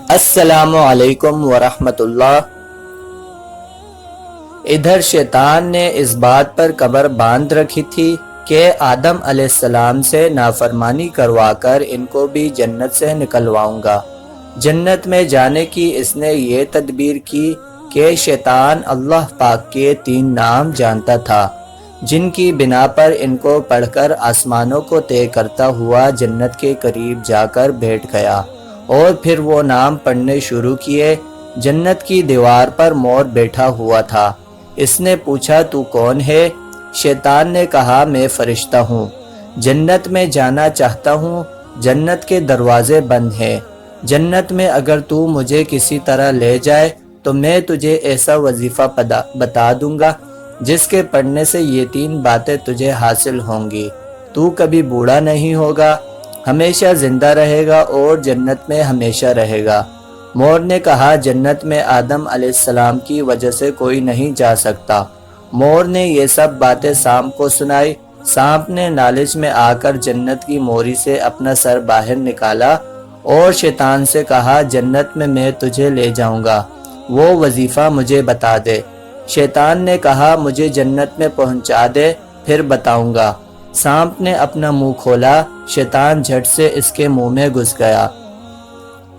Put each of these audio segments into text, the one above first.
السلام علیکم ورحمۃ اللہ۔ ادھر شیطان نے اس بات پر کمر باندھ رکھی تھی کہ آدم علیہ السلام سے نافرمانی کروا کر ان کو بھی جنت سے نکلواؤں گا۔ جنت میں جانے کی اس نے یہ تدبیر کی کہ شیطان اللہ پاک کے 3 نام جانتا تھا، جن کی بنا پر ان کو پڑھ کر آسمانوں کو طے کرتا ہوا جنت کے قریب جا کر بیٹھ گیا، اور پھر وہ نام پڑھنے شروع کیے۔ جنت کی دیوار پر مور بیٹھا ہوا تھا۔ اس نے پوچھا تو کون ہے؟ شیطان نے کہا میں فرشتہ ہوں، جنت میں جانا چاہتا ہوں، جنت کے دروازے بند ہیں، جنت میں اگر تو مجھے کسی طرح لے جائے تو میں تجھے ایسا وظیفہ بتا دوں گا جس کے پڑھنے سے یہ 3 باتیں تجھے حاصل ہوں گی۔ تو کبھی بوڑھا نہیں ہوگا، ہمیشہ زندہ رہے گا اور جنت میں ہمیشہ رہے گا۔ مور نے کہا جنت میں آدم علیہ السلام کی وجہ سے کوئی نہیں جا سکتا۔ مور نے یہ سب باتیں سانپ کو سنائی۔ سانپ نے لالچ میں آ کر جنت کی موری سے اپنا سر باہر نکالا اور شیطان سے کہا جنت میں تجھے لے جاؤں گا، وہ وظیفہ مجھے بتا دے۔ شیطان نے کہا مجھے جنت میں پہنچا دے، پھر بتاؤں گا۔ سانپ نے اپنا منہ کھولا، شیطان جھٹ سے اس کے منہ میں گھس گیا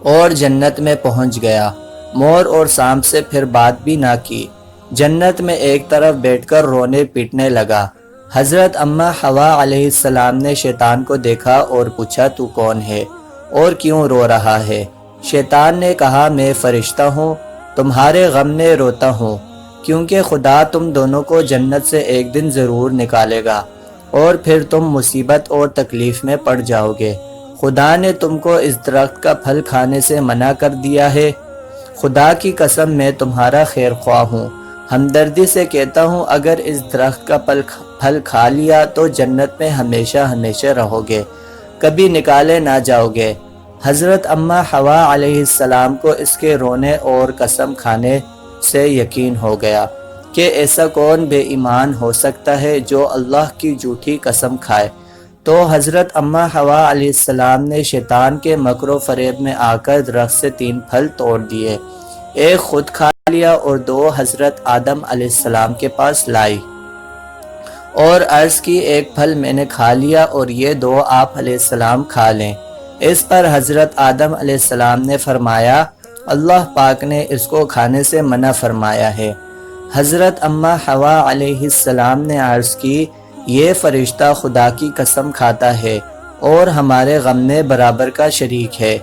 اور جنت میں پہنچ گیا۔ مور اور سانپ سے پھر بات بھی نہ کی، جنت میں ایک طرف بیٹھ کر رونے پیٹنے لگا۔ حضرت اماں حوا علیہ السلام نے شیطان کو دیکھا اور پوچھا تو کون ہے اور کیوں رو رہا ہے؟ شیطان نے کہا میں فرشتہ ہوں، تمہارے غم میں روتا ہوں، کیونکہ خدا تم دونوں کو جنت سے ایک دن ضرور نکالے گا اور پھر تم مصیبت اور تکلیف میں پڑ جاؤ گے۔ خدا نے تم کو اس درخت کا پھل کھانے سے منع کر دیا ہے۔ خدا کی قسم میں تمہارا خیر خواہ ہوں، ہمدردی سے کہتا ہوں اگر اس درخت کا پھل کھا لیا تو جنت میں ہمیشہ ہمیشہ رہو گے، کبھی نکالے نہ جاؤ گے۔ حضرت اماں حوا علیہ السلام کو اس کے رونے اور قسم کھانے سے یقین ہو گیا کہ ایسا کون بے ایمان ہو سکتا ہے جو اللہ کی جھوٹی قسم کھائے۔ تو حضرت اماں حوا علیہ السلام نے شیطان کے مکر و فریب میں آ کر درخت سے 3 پھل توڑ دیے، ایک خود کھا لیا اور 2 حضرت آدم علیہ السلام کے پاس لائی اور عرض کی ایک پھل میں نے کھا لیا اور یہ 2 آپ علیہ السلام کھا لیں۔ اس پر حضرت آدم علیہ السلام نے فرمایا اللہ پاک نے اس کو کھانے سے منع فرمایا ہے۔ حضرت اماں حوا علیہ السلام نے عرض کی یہ فرشتہ خدا کی قسم کھاتا ہے اور ہمارے غم میں برابر کا شریک ہے،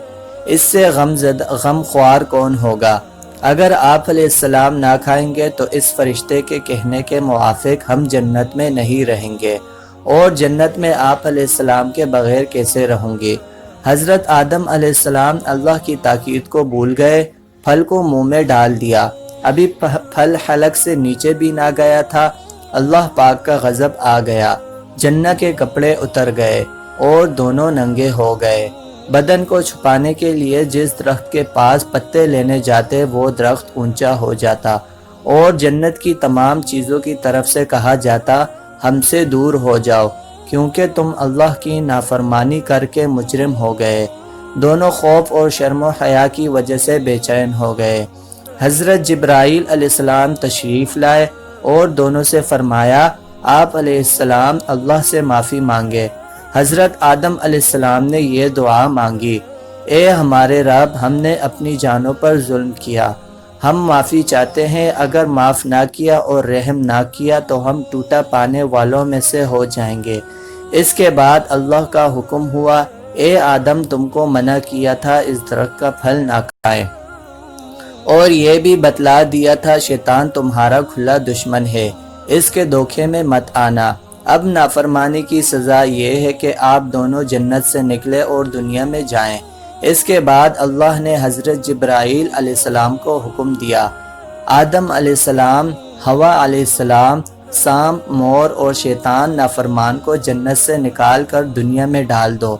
اس سے غم خوار کون ہوگا؟ اگر آپ علیہ السلام نہ کھائیں گے تو اس فرشتے کے کہنے کے موافق ہم جنت میں نہیں رہیں گے، اور جنت میں آپ علیہ السلام کے بغیر کیسے رہوں گے؟ حضرت آدم علیہ السلام اللہ کی تاکید کو بھول گئے، پھل کو منہ میں ڈال دیا، ابھی پھل حلق سے نیچے بھی نہ گیا تھا، اللہ پاک کا غضب آ گیا، جنت کے کپڑے اتر گئے اور دونوں ننگے ہو گئے۔ بدن کو چھپانے کے لیے جس درخت کے پاس پتے لینے جاتے وہ درخت اونچا ہو جاتا اور جنت کی تمام چیزوں کی طرف سے کہا جاتا ہم سے دور ہو جاؤ کیونکہ تم اللہ کی نافرمانی کر کے مجرم ہو گئے۔ دونوں خوف اور شرم و حیا کی وجہ سے بے چین ہو گئے۔ حضرت جبرائیل علیہ السلام تشریف لائے اور دونوں سے فرمایا آپ علیہ السلام اللہ سے معافی مانگے۔ حضرت آدم علیہ السلام نے یہ دعا مانگی اے ہمارے رب ہم نے اپنی جانوں پر ظلم کیا، ہم معافی چاہتے ہیں، اگر معاف نہ کیا اور رحم نہ کیا تو ہم ٹوٹا پانے والوں میں سے ہو جائیں گے۔ اس کے بعد اللہ کا حکم ہوا اے آدم تم کو منع کیا تھا اس درخت کا پھل نہ کھائیں، اور یہ بھی بتلا دیا تھا شیطان تمہارا کھلا دشمن ہے، اس کے دھوکے میں مت آنا۔ اب نافرمانی کی سزا یہ ہے کہ آپ دونوں جنت سے نکلے اور دنیا میں جائیں۔ اس کے بعد اللہ نے حضرت جبرائیل علیہ السلام کو حکم دیا آدم علیہ السلام، حوا علیہ السلام، سانپ، مور اور شیطان نافرمان کو جنت سے نکال کر دنیا میں ڈال دو۔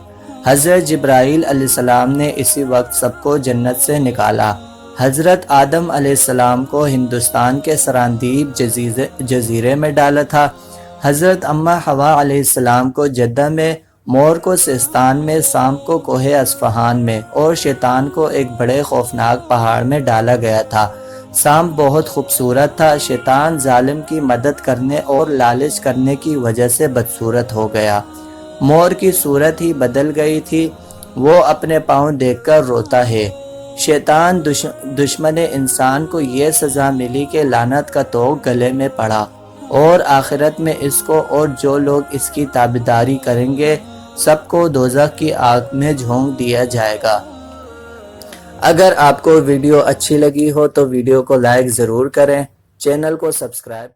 حضرت جبرائیل علیہ السلام نے اسی وقت سب کو جنت سے نکالا۔ حضرت آدم علیہ السلام کو ہندوستان کے سراندیپ جزیرے میں ڈالا تھا، حضرت اماں حوا علیہ السلام کو جدہ میں مور کو سستان میں، سانپ کو کوہ اصفہان میں اور شیطان کو ایک بڑے خوفناک پہاڑ میں ڈالا گیا تھا۔ سانپ بہت خوبصورت تھا، شیطان ظالم کی مدد کرنے اور لالچ کرنے کی وجہ سے بدصورت ہو گیا۔ مور کی صورت ہی بدل گئی تھی، وہ اپنے پاؤں دیکھ کر روتا ہے۔ شیطان دشمن انسان کو یہ سزا ملی کہ لعنت کا طوق گلے میں پڑا، اور آخرت میں اس کو اور جو لوگ اس کی تابعداری کریں گے سب کو دوزخ کی آگ میں جھونک دیا جائے گا۔ اگر آپ کو ویڈیو اچھی لگی ہو تو ویڈیو کو لائک ضرور کریں، چینل کو سبسکرائب